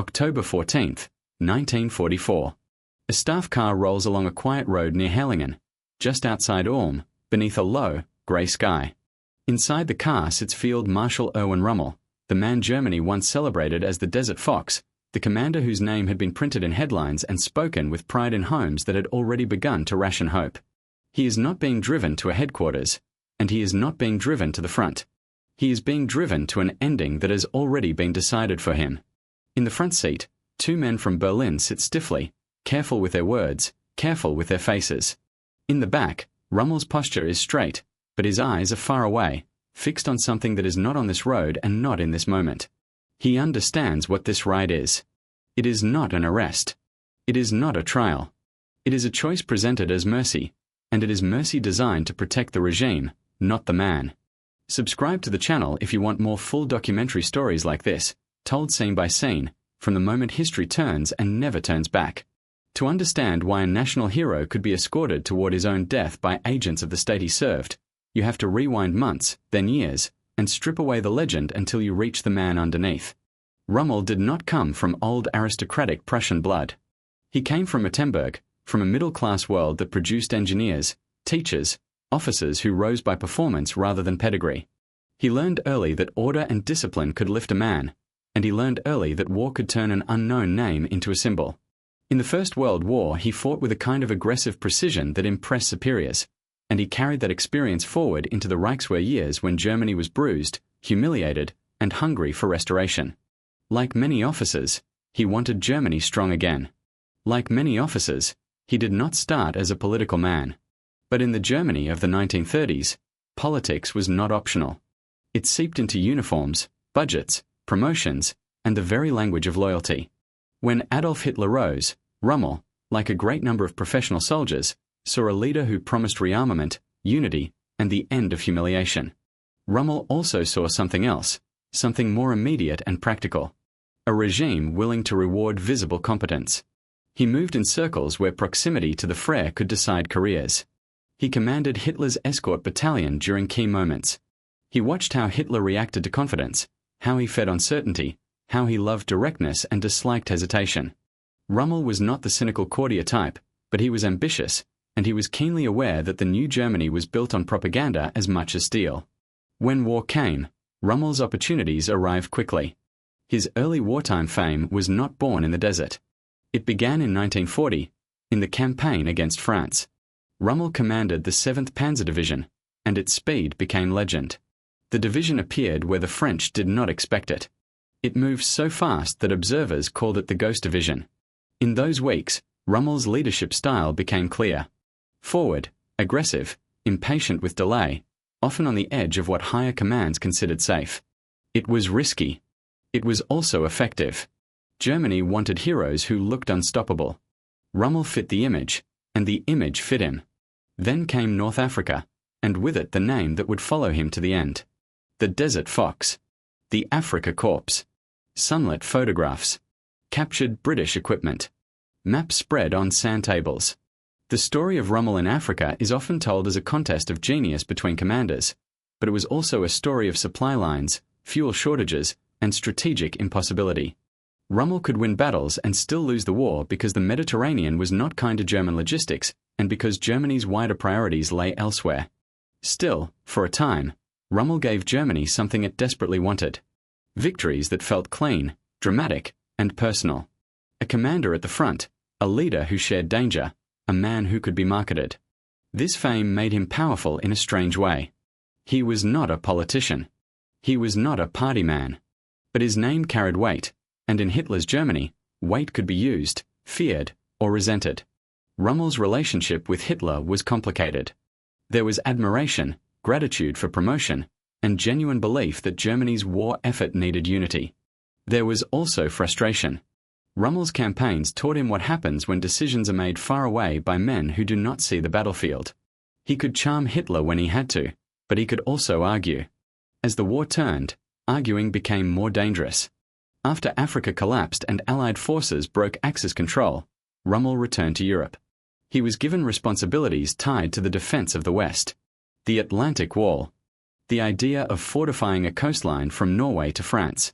October 14, 1944. A staff car rolls along a quiet road near Hellingen, just outside Ulm, beneath a low, grey sky. Inside the car sits Field Marshal Erwin Rommel, the man Germany once celebrated as the Desert Fox, the commander whose name had been printed in headlines and spoken with pride in homes that had already begun to ration hope. He is not being driven to a headquarters, and he is not being driven to the front. He is being driven to an ending that has already been decided for him. In the front seat, two men from Berlin sit stiffly, careful with their words, careful with their faces. In the back, Rommel's posture is straight, but his eyes are far away, fixed on something that is not on this road and not in this moment. He understands what this ride is. It is not an arrest. It is not a trial. It is a choice presented as mercy, and it is mercy designed to protect the regime, not the man. Subscribe to the channel if you want more full documentary stories like this, told scene by scene, from the moment history turns and never turns back. To understand why a national hero could be escorted toward his own death by agents of the state he served, you have to rewind months, then years, and strip away the legend until you reach the man underneath. Rommel did not come from old aristocratic Prussian blood. He came from Württemberg, from a middle-class world that produced engineers, teachers, officers who rose by performance rather than pedigree. He learned early that order and discipline could lift a man, and he learned early that war could turn an unknown name into a symbol. In the First World War, he fought with a kind of aggressive precision that impressed superiors, and he carried that experience forward into the Reichswehr years when Germany was bruised, humiliated, and hungry for restoration. Like many officers, he wanted Germany strong again. Like many officers, he did not start as a political man. But in the Germany of the 1930s, politics was not optional. It seeped into uniforms, budgets, promotions, and the very language of loyalty. When Adolf Hitler rose, Rommel, like a great number of professional soldiers, saw a leader who promised rearmament, unity, and the end of humiliation. Rommel also saw something else, something more immediate and practical. A regime willing to reward visible competence. He moved in circles where proximity to the Freer could decide careers. He commanded Hitler's escort battalion during key moments. He watched how Hitler reacted to confidence, how he fed uncertainty, how he loved directness and disliked hesitation. Rommel was not the cynical courtier type, but he was ambitious, and he was keenly aware that the new Germany was built on propaganda as much as steel. When war came, Rommel's opportunities arrived quickly. His early wartime fame was not born in the desert. It began in 1940, in the campaign against France. Rommel commanded the 7th Panzer Division, and its speed became legend. The division appeared where the French did not expect it. It moved so fast that observers called it the Ghost Division. In those weeks, Rommel's leadership style became clear. Forward, aggressive, impatient with delay, often on the edge of what higher commands considered safe. It was risky. It was also effective. Germany wanted heroes who looked unstoppable. Rommel fit the image, and the image fit him. Then came North Africa, and with it the name that would follow him to the end. The Desert Fox. The Africa Corps. Sunlit photographs. Captured British equipment. Maps spread on sand tables. The story of Rommel in Africa is often told as a contest of genius between commanders, but it was also a story of supply lines, fuel shortages, and strategic impossibility. Rommel could win battles and still lose the war because the Mediterranean was not kind to German logistics and because Germany's wider priorities lay elsewhere. Still, for a time, Rommel gave Germany something it desperately wanted. Victories that felt clean, dramatic, and personal. A commander at the front, a leader who shared danger, a man who could be marketed. This fame made him powerful in a strange way. He was not a politician. He was not a party man. But his name carried weight, and in Hitler's Germany, weight could be used, feared, or resented. Rommel's relationship with Hitler was complicated. There was admiration, gratitude for promotion, and genuine belief that Germany's war effort needed unity. There was also frustration. Rommel's campaigns taught him what happens when decisions are made far away by men who do not see the battlefield. He could charm Hitler when he had to, but he could also argue. As the war turned, arguing became more dangerous. After Africa collapsed and Allied forces broke Axis control, Rommel returned to Europe. He was given responsibilities tied to the defense of the West. The Atlantic Wall. The idea of fortifying a coastline from Norway to France.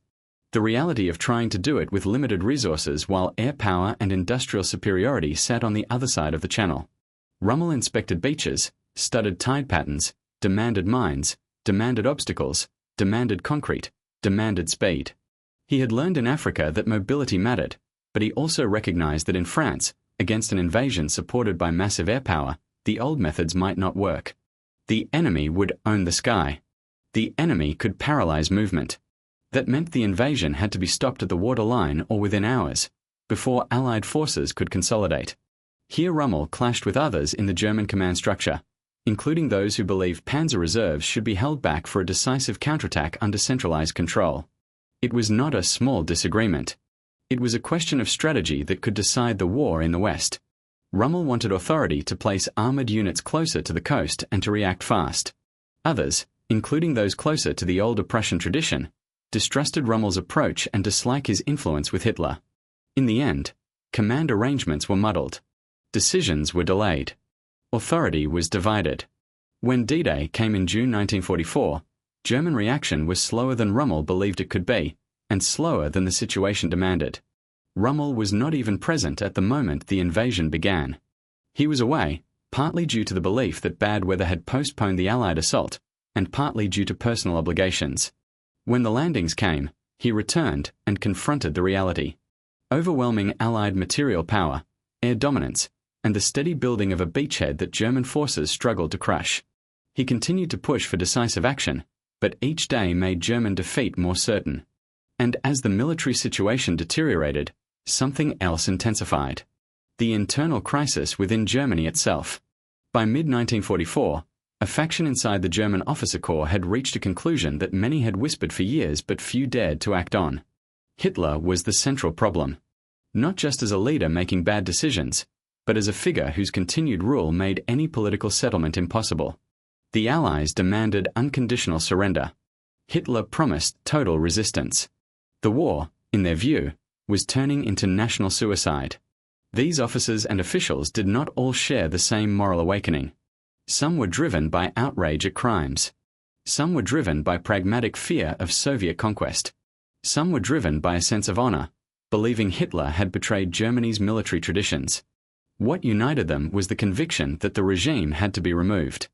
The reality of trying to do it with limited resources while air power and industrial superiority sat on the other side of the channel. Rommel inspected beaches, studied tide patterns, demanded mines, demanded obstacles, demanded concrete, demanded speed. He had learned in Africa that mobility mattered, but he also recognized that in France, against an invasion supported by massive air power, the old methods might not work. The enemy would own the sky. The enemy could paralyze movement. That meant the invasion had to be stopped at the waterline or within hours, before Allied forces could consolidate. Here Rommel clashed with others in the German command structure, including those who believed panzer reserves should be held back for a decisive counterattack under centralized control. It was not a small disagreement. It was a question of strategy that could decide the war in the West. Rommel wanted authority to place armored units closer to the coast and to react fast. Others, including those closer to the older Prussian tradition, distrusted Rommel's approach and disliked his influence with Hitler. In the end, command arrangements were muddled. Decisions were delayed. Authority was divided. When D-Day came in June 1944, German reaction was slower than Rommel believed it could be, and slower than the situation demanded. Rommel was not even present at the moment the invasion began. He was away, partly due to the belief that bad weather had postponed the Allied assault, and partly due to personal obligations. When the landings came, he returned and confronted the reality. Overwhelming Allied material power, air dominance, and the steady building of a beachhead that German forces struggled to crush. He continued to push for decisive action, but each day made German defeat more certain. And as the military situation deteriorated, something else intensified. The internal crisis within Germany itself. By mid-1944, a faction inside the German officer corps had reached a conclusion that many had whispered for years but few dared to act on. Hitler was the central problem. Not just as a leader making bad decisions, but as a figure whose continued rule made any political settlement impossible. The Allies demanded unconditional surrender. Hitler promised total resistance. The war, in their view, was turning into national suicide. These officers and officials did not all share the same moral awakening. Some were driven by outrage at crimes. Some were driven by pragmatic fear of Soviet conquest. Some were driven by a sense of honor, believing Hitler had betrayed Germany's military traditions. What united them was the conviction that the regime had to be removed.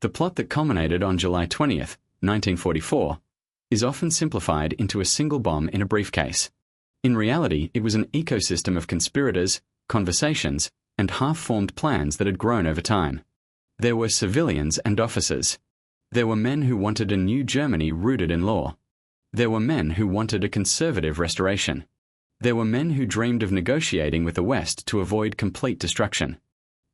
The plot that culminated on July 20th, 1944, is often simplified into a single bomb in a briefcase. In reality, it was an ecosystem of conspirators, conversations, and half-formed plans that had grown over time. There were civilians and officers. There were men who wanted a new Germany rooted in law. There were men who wanted a conservative restoration. There were men who dreamed of negotiating with the West to avoid complete destruction.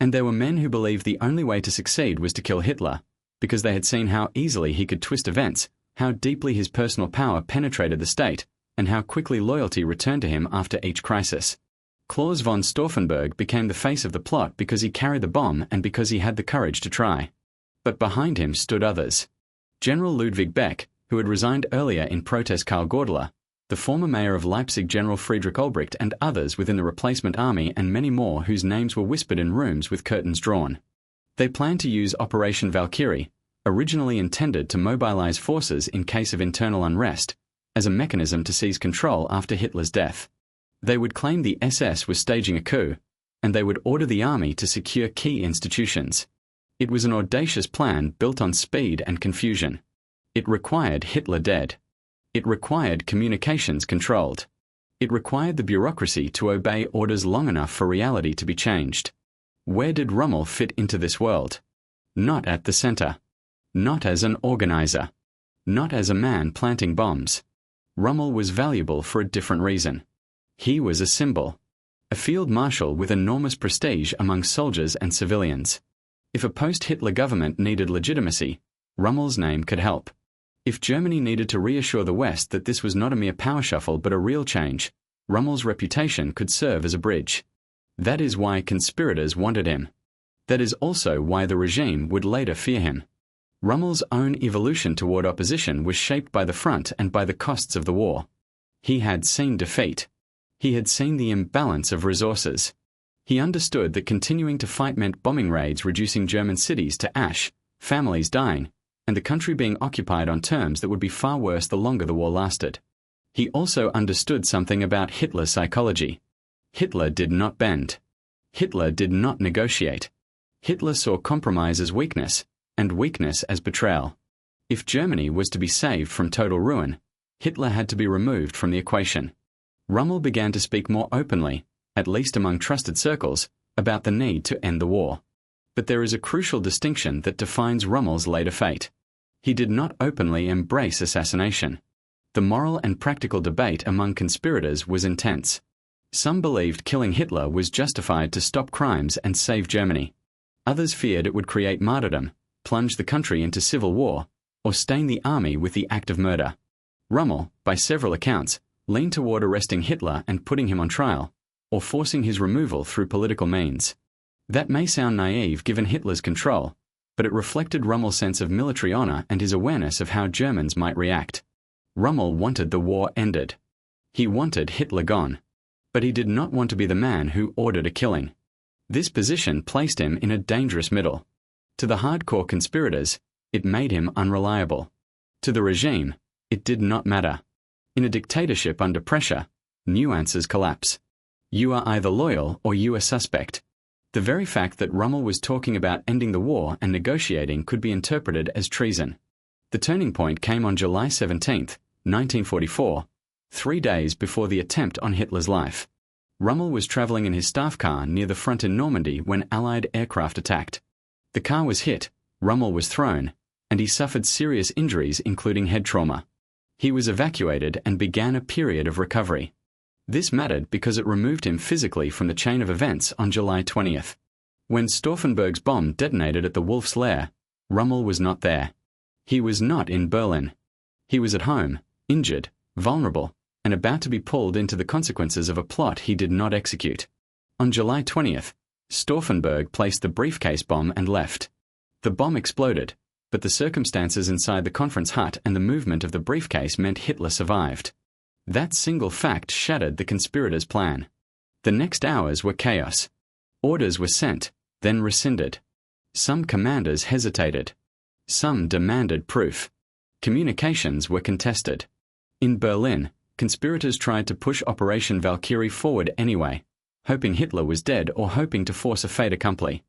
And there were men who believed the only way to succeed was to kill Hitler, because they had seen how easily he could twist events, how deeply his personal power penetrated the state, and how quickly loyalty returned to him after each crisis. Claus von Stauffenberg became the face of the plot because he carried the bomb and because he had the courage to try. But behind him stood others. General Ludwig Beck, who had resigned earlier in protest Karl Gordeler, the former mayor of Leipzig General Friedrich Olbricht, and others within the replacement army, and many more whose names were whispered in rooms with curtains drawn. They planned to use Operation Valkyrie, originally intended to mobilize forces in case of internal unrest, as a mechanism to seize control after Hitler's death. They would claim the SS was staging a coup, and they would order the army to secure key institutions. It was an audacious plan built on speed and confusion. It required Hitler dead. It required communications controlled. It required the bureaucracy to obey orders long enough for reality to be changed. Where did Rommel fit into this world? Not at the center. Not as an organizer. Not as a man planting bombs. Rommel was valuable for a different reason. He was a symbol. A field marshal with enormous prestige among soldiers and civilians. If a post-Hitler government needed legitimacy, Rommel's name could help. If Germany needed to reassure the West that this was not a mere power shuffle but a real change, Rommel's reputation could serve as a bridge. That is why conspirators wanted him. That is also why the regime would later fear him. Rommel's own evolution toward opposition was shaped by the front and by the costs of the war. He had seen defeat. He had seen the imbalance of resources. He understood that continuing to fight meant bombing raids reducing German cities to ash, families dying, and the country being occupied on terms that would be far worse the longer the war lasted. He also understood something about Hitler's psychology. Hitler did not bend. Hitler did not negotiate. Hitler saw compromise as weakness, and weakness as betrayal. If Germany was to be saved from total ruin, Hitler had to be removed from the equation. Rommel began to speak more openly, at least among trusted circles, about the need to end the war. But there is a crucial distinction that defines Rommel's later fate. He did not openly embrace assassination. The moral and practical debate among conspirators was intense. Some believed killing Hitler was justified to stop crimes and save Germany. Others feared it would create martyrdom, plunge the country into civil war, or stain the army with the act of murder. Rommel, by several accounts, leaned toward arresting Hitler and putting him on trial, or forcing his removal through political means. That may sound naive given Hitler's control, but it reflected Rommel's sense of military honor and his awareness of how Germans might react. Rommel wanted the war ended. He wanted Hitler gone. But he did not want to be the man who ordered a killing. This position placed him in a dangerous middle. To the hardcore conspirators, it made him unreliable. To the regime, it did not matter. In a dictatorship under pressure, nuances collapse. You are either loyal or you are suspect. The very fact that Rommel was talking about ending the war and negotiating could be interpreted as treason. The turning point came on July 17, 1944, 3 days before the attempt on Hitler's life. Rommel was traveling in his staff car near the front in Normandy when Allied aircraft attacked. The car was hit, Rommel was thrown, and he suffered serious injuries including head trauma. He was evacuated and began a period of recovery. This mattered because it removed him physically from the chain of events on July 20th. When Stauffenberg's bomb detonated at the Wolf's Lair, Rommel was not there. He was not in Berlin. He was at home, injured, vulnerable, and about to be pulled into the consequences of a plot he did not execute. On July 20th, Stauffenberg placed the briefcase bomb and left. The bomb exploded, but the circumstances inside the conference hut and the movement of the briefcase meant Hitler survived. That single fact shattered the conspirators' plan. The next hours were chaos. Orders were sent, then rescinded. Some commanders hesitated. Some demanded proof. Communications were contested. In Berlin, conspirators tried to push Operation Valkyrie forward anyway, hoping Hitler was dead or hoping to force a fait accompli.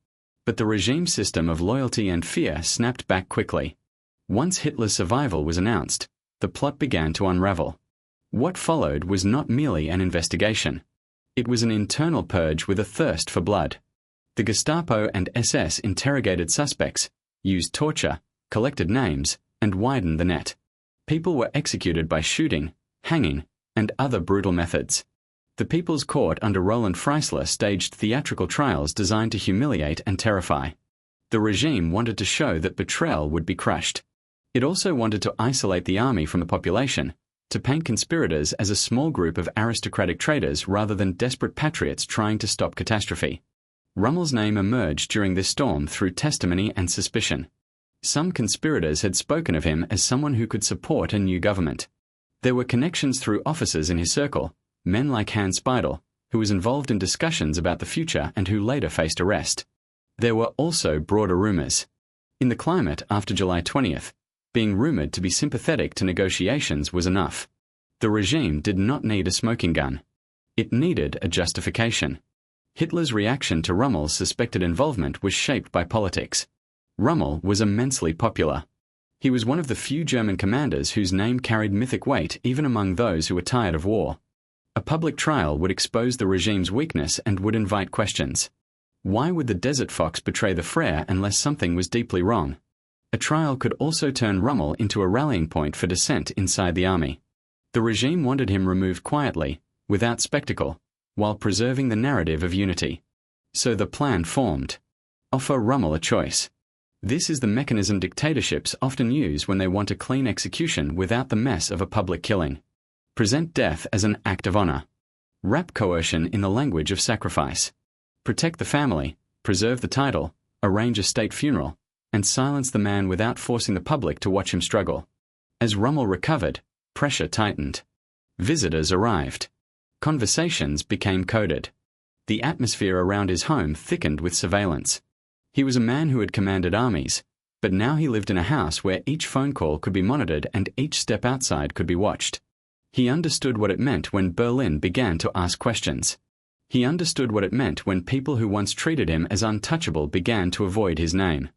But the regime system of loyalty and fear snapped back quickly. Once Hitler's survival was announced, the plot began to unravel. What followed was not merely an investigation. It was an internal purge with a thirst for blood. The Gestapo and SS interrogated suspects, used torture, collected names, and widened the net. People were executed by shooting, hanging, and other brutal methods. The People's Court under Roland Freisler staged theatrical trials designed to humiliate and terrify. The regime wanted to show that betrayal would be crushed. It also wanted to isolate the army from the population, to paint conspirators as a small group of aristocratic traitors rather than desperate patriots trying to stop catastrophe. Rommel's name emerged during this storm through testimony and suspicion. Some conspirators had spoken of him as someone who could support a new government. There were connections through officers in his circle, men like Hans Speidel, who was involved in discussions about the future and who later faced arrest. There were also broader rumors. In the climate after July 20th, being rumored to be sympathetic to negotiations was enough. The regime did not need a smoking gun. It needed a justification. Hitler's reaction to Rommel's suspected involvement was shaped by politics. Rommel was immensely popular. He was one of the few German commanders whose name carried mythic weight even among those who were tired of war. A public trial would expose the regime's weakness and would invite questions. Why would the Desert Fox betray the Frere unless something was deeply wrong? A trial could also turn Rommel into a rallying point for dissent inside the army. The regime wanted him removed quietly, without spectacle, while preserving the narrative of unity. So the plan formed. Offer Rommel a choice. This is the mechanism dictatorships often use when they want a clean execution without the mess of a public killing. Present death as an act of honor. Wrap coercion in the language of sacrifice. Protect the family, preserve the title, arrange a state funeral, and silence the man without forcing the public to watch him struggle. As Rommel recovered, pressure tightened. Visitors arrived. Conversations became coded. The atmosphere around his home thickened with surveillance. He was a man who had commanded armies, but now he lived in a house where each phone call could be monitored and each step outside could be watched. He understood what it meant when Berlin began to ask questions. He understood what it meant when people who once treated him as untouchable began to avoid his name.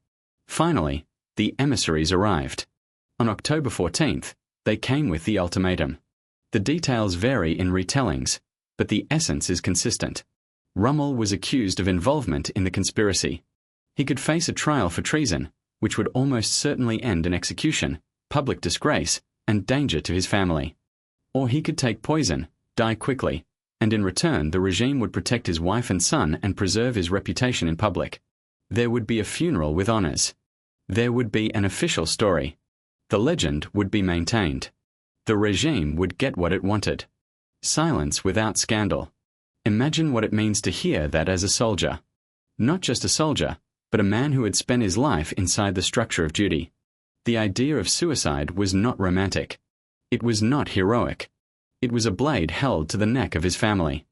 Finally, the emissaries arrived. On October 14th, they came with the ultimatum. The details vary in retellings, but the essence is consistent. Rommel was accused of involvement in the conspiracy. He could face a trial for treason, which would almost certainly end in execution, public disgrace, and danger to his family. Or he could take poison, die quickly, and in return the regime would protect his wife and son and preserve his reputation in public. There would be a funeral with honors. There would be an official story. The legend would be maintained. The regime would get what it wanted. Silence without scandal. Imagine what it means to hear that as a soldier. Not just a soldier, but a man who had spent his life inside the structure of duty. The idea of suicide was not romantic. It was not heroic. It was a blade held to the neck of his family.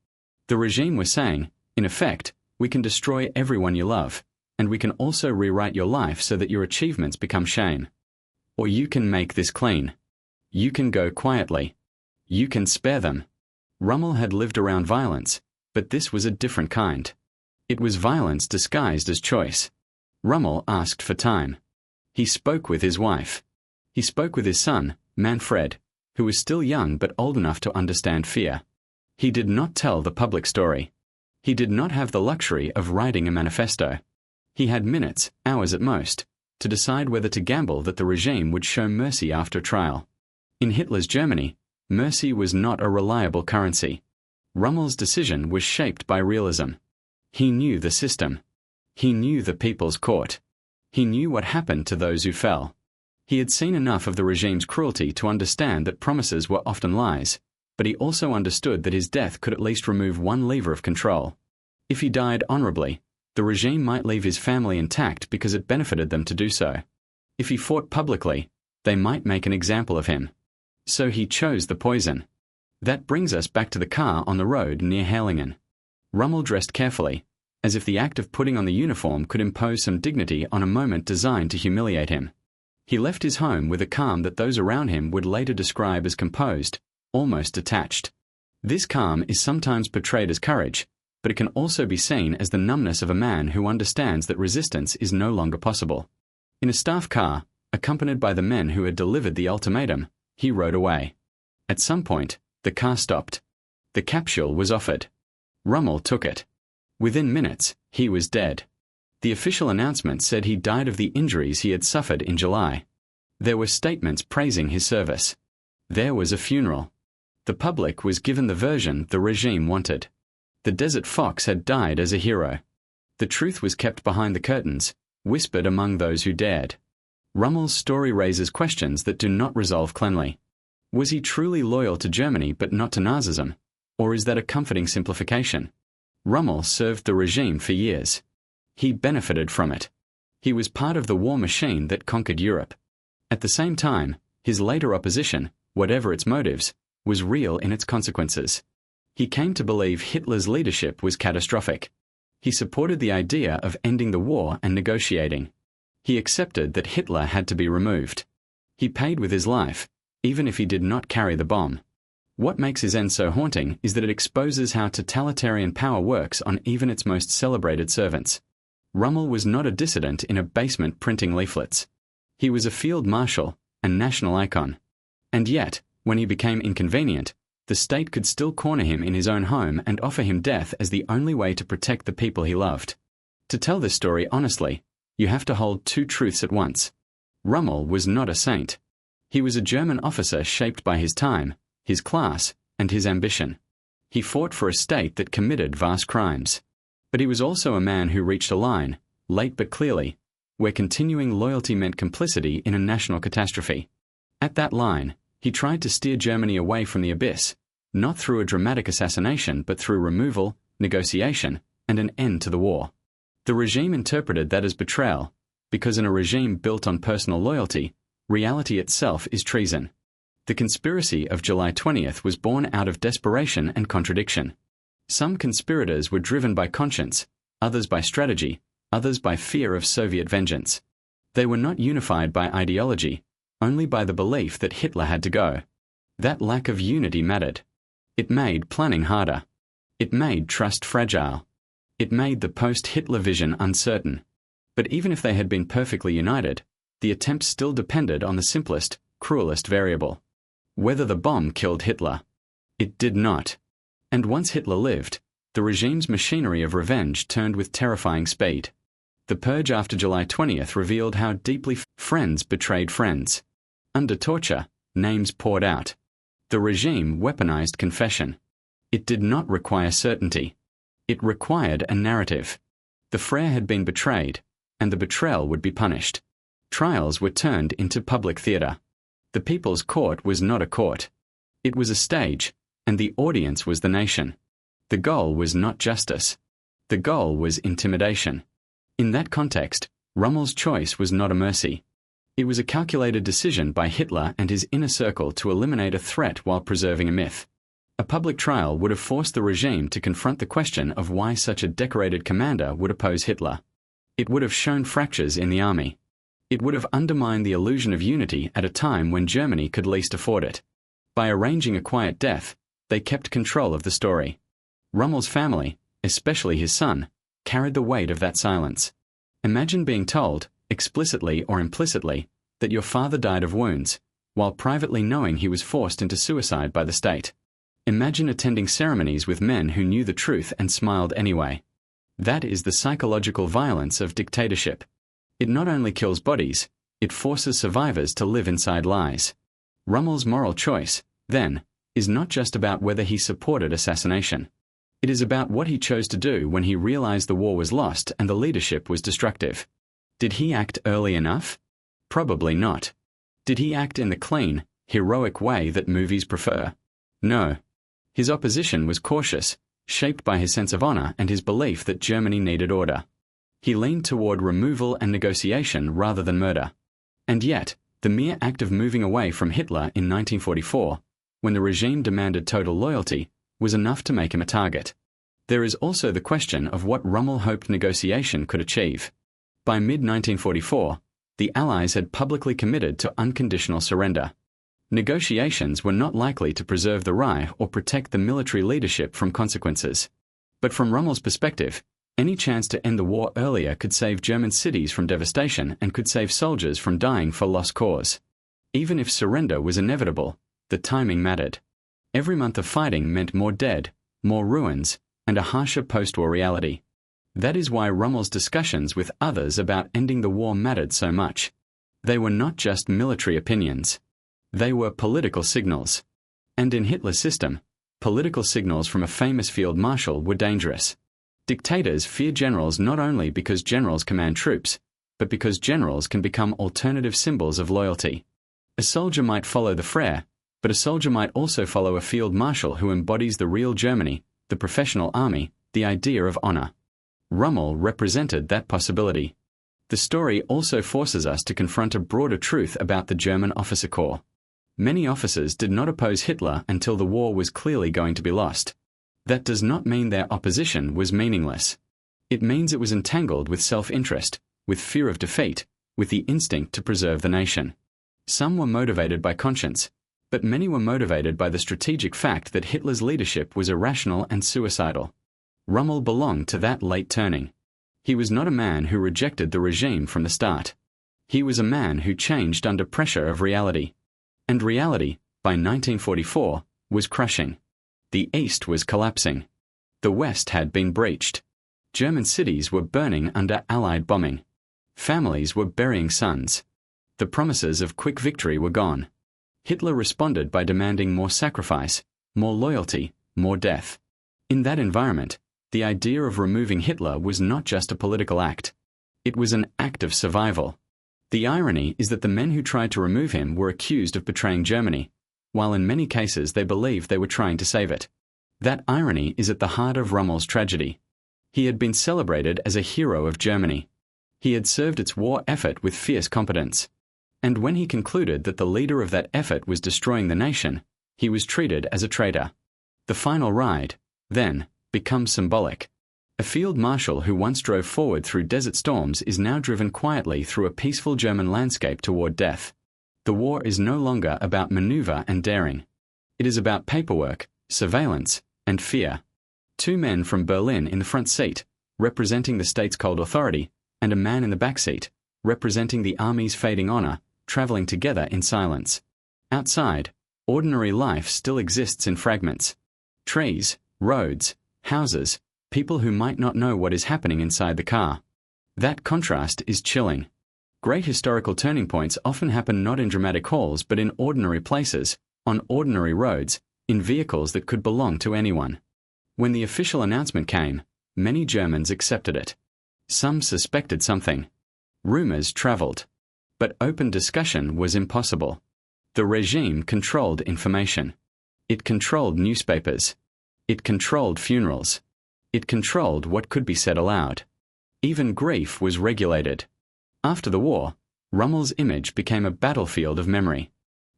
The regime was saying, in effect, we can destroy everyone you love, and we can also rewrite your life so that your achievements become shame. Or you can make this clean. You can go quietly. You can spare them. Rommel had lived around violence, but this was a different kind. It was violence disguised as choice. Rommel asked for time. He spoke with his wife. He spoke with his son, Manfred, who was still young but old enough to understand fear. He did not tell the public story. He did not have the luxury of writing a manifesto. He had minutes, hours at most, to decide whether to gamble that the regime would show mercy after trial. In Hitler's Germany, mercy was not a reliable currency. Rommel's decision was shaped by realism. He knew the system. He knew the People's Court. He knew what happened to those who fell. He had seen enough of the regime's cruelty to understand that promises were often lies, but he also understood that his death could at least remove one lever of control. If he died honorably, the regime might leave his family intact because it benefited them to do so. If he fought publicly, they might make an example of him. So he chose the poison. That brings us back to the car on the road near Heilingen. Rommel dressed carefully, as if the act of putting on the uniform could impose some dignity on a moment designed to humiliate him. He left his home with a calm that those around him would later describe as composed, almost detached. This calm is sometimes portrayed as courage, but it can also be seen as the numbness of a man who understands that resistance is no longer possible. In a staff car, accompanied by the men who had delivered the ultimatum, he rode away. At some point, the car stopped. The capsule was offered. Rommel took it. Within minutes, he was dead. The official announcement said he died of the injuries he had suffered in July. There were statements praising his service. There was a funeral. The public was given the version the regime wanted. The Desert Fox had died as a hero. The truth was kept behind the curtains, whispered among those who dared. Rommel's story raises questions that do not resolve cleanly. Was he truly loyal to Germany but not to Nazism? Or is that a comforting simplification? Rommel served the regime for years. He benefited from it. He was part of the war machine that conquered Europe. At the same time, his later opposition, whatever its motives, was real in its consequences. He came to believe Hitler's leadership was catastrophic. He supported the idea of ending the war and negotiating. He accepted that Hitler had to be removed. He paid with his life, even if he did not carry the bomb. What makes his end so haunting is that it exposes how totalitarian power works on even its most celebrated servants. Rommel was not a dissident in a basement printing leaflets. He was a field marshal and national icon. And yet, when he became inconvenient, the state could still corner him in his own home and offer him death as the only way to protect the people he loved. To tell this story honestly, you have to hold two truths at once. Rommel was not a saint. He was a German officer shaped by his time, his class, and his ambition. He fought for a state that committed vast crimes. But he was also a man who reached a line, late but clearly, where continuing loyalty meant complicity in a national catastrophe. At that line, he tried to steer Germany away from the abyss, not through a dramatic assassination but through removal, negotiation, and an end to the war. The regime interpreted that as betrayal, because in a regime built on personal loyalty, reality itself is treason. The conspiracy of July 20th was born out of desperation and contradiction. Some conspirators were driven by conscience, others by strategy, others by fear of Soviet vengeance. They were not unified by ideology, only by the belief that Hitler had to go. That lack of unity mattered. It made planning harder. It made trust fragile. It made the post-Hitler vision uncertain. But even if they had been perfectly united, the attempt still depended on the simplest, cruelest variable: whether the bomb killed Hitler. It did not. And once Hitler lived, the regime's machinery of revenge turned with terrifying speed. The purge after July 20th revealed how deeply friends betrayed friends. Under torture, names poured out. The regime weaponized confession. It did not require certainty. It required a narrative. The Frere had been betrayed, and the betrayal would be punished. Trials were turned into public theatre. The People's Court was not a court. It was a stage, and the audience was the nation. The goal was not justice. The goal was intimidation. In that context, Rommel's choice was not a mercy. It was a calculated decision by Hitler and his inner circle to eliminate a threat while preserving a myth. A public trial would have forced the regime to confront the question of why such a decorated commander would oppose Hitler. It would have shown fractures in the army. It would have undermined the illusion of unity at a time when Germany could least afford it. By arranging a quiet death, they kept control of the story. Rommel's family, especially his son, carried the weight of that silence. Imagine being told, explicitly or implicitly, that your father died of wounds, while privately knowing he was forced into suicide by the state. Imagine attending ceremonies with men who knew the truth and smiled anyway. That is the psychological violence of dictatorship. It not only kills bodies, it forces survivors to live inside lies. Rommel's moral choice, then, is not just about whether he supported assassination. It is about what he chose to do when he realized the war was lost and the leadership was destructive. Did he act early enough? Probably not. Did he act in the clean, heroic way that movies prefer? No. His opposition was cautious, shaped by his sense of honor and his belief that Germany needed order. He leaned toward removal and negotiation rather than murder. And yet, the mere act of moving away from Hitler in 1944, when the regime demanded total loyalty, was enough to make him a target. There is also the question of what Rommel hoped negotiation could achieve. By mid-1944, the Allies had publicly committed to unconditional surrender. Negotiations were not likely to preserve the Reich or protect the military leadership from consequences. But from Rommel's perspective, any chance to end the war earlier could save German cities from devastation and could save soldiers from dying for lost cause. Even if surrender was inevitable, the timing mattered. Every month of fighting meant more dead, more ruins, and a harsher post-war reality. That is why Rommel's discussions with others about ending the war mattered so much. They were not just military opinions. They were political signals. And in Hitler's system, political signals from a famous field marshal were dangerous. Dictators fear generals not only because generals command troops, but because generals can become alternative symbols of loyalty. A soldier might follow the Frere, but a soldier might also follow a field marshal who embodies the real Germany, the professional army, the idea of honor. Rommel represented that possibility. The story also forces us to confront a broader truth about the German officer corps. Many officers did not oppose Hitler until the war was clearly going to be lost. That does not mean their opposition was meaningless. It means it was entangled with self-interest, with fear of defeat, with the instinct to preserve the nation. Some were motivated by conscience, but many were motivated by the strategic fact that Hitler's leadership was irrational and suicidal. Rommel belonged to that late turning. He was not a man who rejected the regime from the start. He was a man who changed under pressure of reality. And reality, by 1944, was crushing. The East was collapsing. The West had been breached. German cities were burning under Allied bombing. Families were burying sons. The promises of quick victory were gone. Hitler responded by demanding more sacrifice, more loyalty, more death. In that environment, the idea of removing Hitler was not just a political act. It was an act of survival. The irony is that the men who tried to remove him were accused of betraying Germany, while in many cases they believed they were trying to save it. That irony is at the heart of Rommel's tragedy. He had been celebrated as a hero of Germany. He had served its war effort with fierce competence. And when he concluded that the leader of that effort was destroying the nation, he was treated as a traitor. The final ride, then, becomes symbolic. A field marshal who once drove forward through desert storms is now driven quietly through a peaceful German landscape toward death. The war is no longer about maneuver and daring. It is about paperwork, surveillance, and fear. Two men from Berlin in the front seat, representing the state's cold authority, and a man in the back seat, representing the army's fading honor, traveling together in silence. Outside, ordinary life still exists in fragments. Trees, roads, houses, people who might not know what is happening inside the car. That contrast is chilling. Great historical turning points often happen not in dramatic halls but in ordinary places, on ordinary roads, in vehicles that could belong to anyone. When the official announcement came, many Germans accepted it. Some suspected something. Rumors traveled. But open discussion was impossible. The regime controlled information. It controlled newspapers. It controlled funerals. It controlled what could be said aloud. Even grief was regulated. After the war, Rommel's image became a battlefield of memory.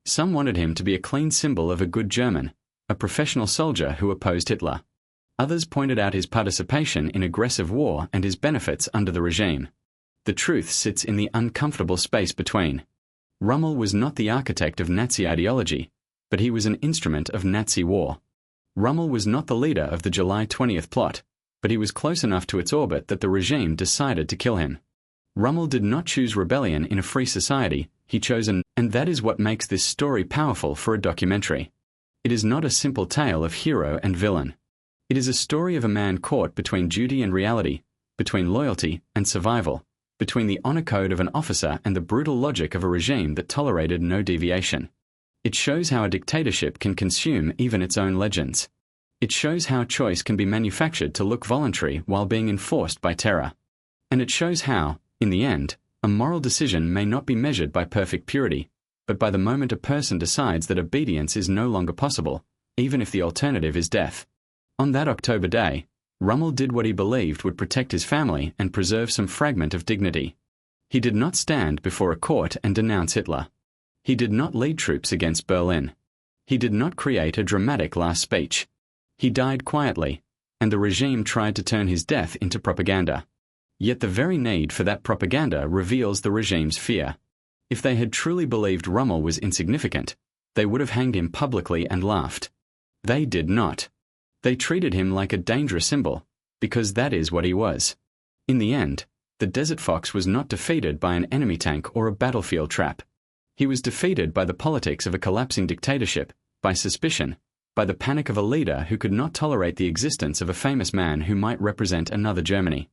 Some wanted him to be a clean symbol of a good German, a professional soldier who opposed Hitler. Others pointed out his participation in aggressive war and his benefits under the regime. The truth sits in the uncomfortable space between. Rommel was not the architect of Nazi ideology, but he was an instrument of Nazi war. Rommel was not the leader of the July 20th plot, but he was close enough to its orbit that the regime decided to kill him. Rommel did not choose rebellion in a free society, he chose and that is what makes this story powerful for a documentary. It is not a simple tale of hero and villain. It is a story of a man caught between duty and reality, between loyalty and survival, between the honor code of an officer and the brutal logic of a regime that tolerated no deviation. It shows how a dictatorship can consume even its own legends. It shows how choice can be manufactured to look voluntary while being enforced by terror. And it shows how, in the end, a moral decision may not be measured by perfect purity, but by the moment a person decides that obedience is no longer possible, even if the alternative is death. On that October day, Rommel did what he believed would protect his family and preserve some fragment of dignity. He did not stand before a court and denounce Hitler. He did not lead troops against Berlin. He did not create a dramatic last speech. He died quietly, and the regime tried to turn his death into propaganda. Yet the very need for that propaganda reveals the regime's fear. If they had truly believed Rommel was insignificant, they would have hanged him publicly and laughed. They did not. They treated him like a dangerous symbol, because that is what he was. In the end, the Desert Fox was not defeated by an enemy tank or a battlefield trap. He was defeated by the politics of a collapsing dictatorship, by suspicion, by the panic of a leader who could not tolerate the existence of a famous man who might represent another Germany.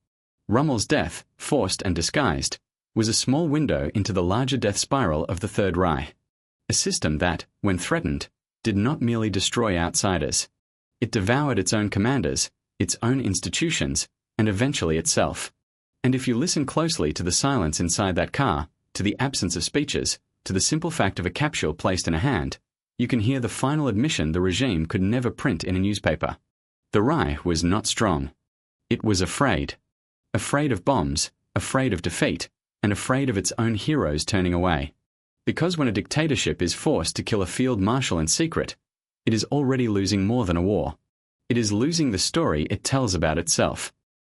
Rommel's death, forced and disguised, was a small window into the larger death spiral of the Third Reich, a system that, when threatened, did not merely destroy outsiders. It devoured its own commanders, its own institutions, and eventually itself. And if you listen closely to the silence inside that car, to the absence of speeches, to the simple fact of a capsule placed in a hand, you can hear the final admission the regime could never print in a newspaper. The Reich was not strong. It was afraid. Afraid of bombs, afraid of defeat, and afraid of its own heroes turning away. Because when a dictatorship is forced to kill a field marshal in secret, it is already losing more than a war. It is losing the story it tells about itself.